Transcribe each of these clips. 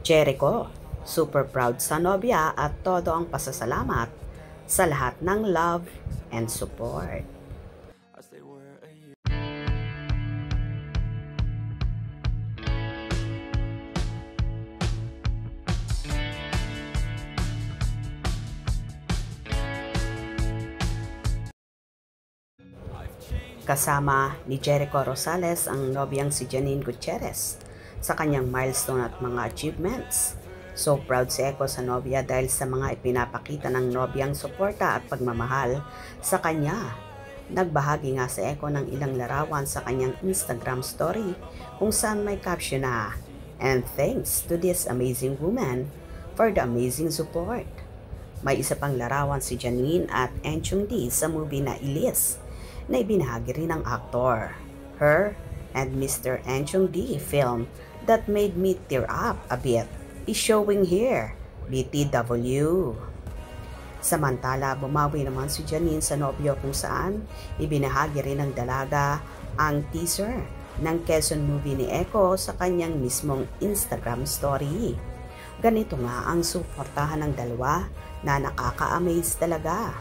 Jericho, super proud sa nobya at todo ang pasasalamat sa lahat ng love and support. Kasama ni Jericho Rosales ang nobyang si Janine Gutierrez sa kanyang milestone at mga achievements. So proud si Echo sa nobya dahil sa mga ipinapakita ng nobyang suporta at pagmamahal sa kanya. Nagbahagi nga si Echo ng ilang larawan sa kanyang Instagram story kung saan may caption na, "And thanks to this amazing woman for the amazing support." May isa pang larawan si Janine at Enchong D sa movie na Elise na ibinahagi rin ng aktor. Her and Mr. Enchong D film that made me tear up a bit is showing here, BTW. Samantala, bumawi naman si Janine sa nobyo kung saan ibinahagi rin ng dalaga ang teaser ng Quezon movie ni Echo sa kanyang mismong Instagram story. Ganito nga ang suportahan ng dalawa na nakaka-amaze talaga.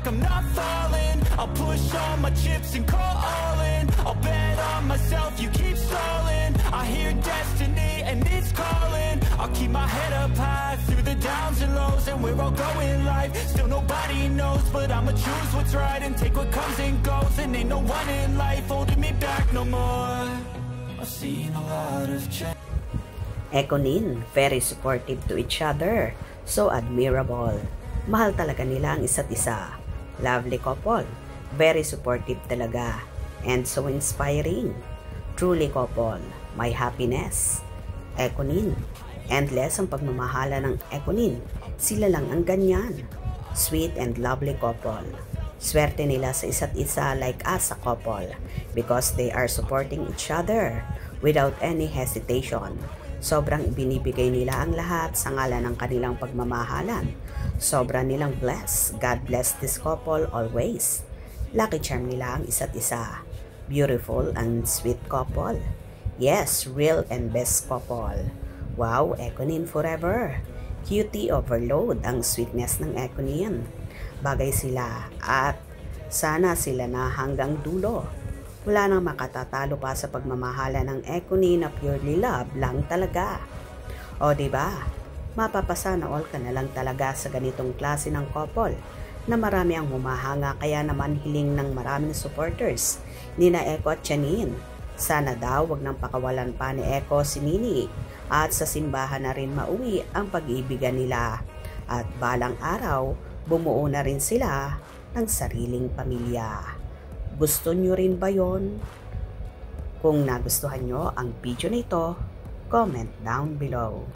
I'm not falling, I'll push all my chips and call all in. I'll bet on myself, you keep stalling. I hear destiny and it's calling. I'll keep my head up high through the downs and lows. And we're all going life, still nobody knows. But I'ma choose what's right and take what comes and goes. And ain't no one in life holding me back no more. I've seen a lot of change. Echo Nin, very supportive to each other. So admirable. Mahal talaga nila ang isa't isa. Lovely couple, very supportive talaga, and so inspiring. Truly couple, my happiness. Echo Nin, endless ang pagmamahala ng Echo Nin. Sila lang ang ganyan. Sweet and lovely couple. Swerte nila sa isa't isa like us a couple because they are supporting each other without any hesitation. Sobrang ibinibigay nila ang lahat sa ngalan ng kanilang pagmamahalan. Sobra nilang blessed. God bless this couple always. Lucky charm nila ang isa't isa. Beautiful and sweet couple. Yes, real and best couple. Wow, Echo Nin forever. Cutie overload ang sweetness ng Echo Nin. Bagay sila at sana sila na hanggang dulo. Wala nang makatatalo pa sa pagmamahala ng Echo Nin na purely love lang talaga. O diba? Mapapasa na all ka na lang talaga sa ganitong klase ng couple na marami ang humahanga kaya naman hiling ng maraming supporters ni na Echo at Janine. Sana daw wag nang pakawalan pa ni Echo si Nini at sa simbahan na rin mauwi ang pag-iibigan nila at balang araw bumuo na rin sila ng sariling pamilya. Gusto nyo rin ba yon? Kung nagustuhan nyo ang video na ito, comment down below.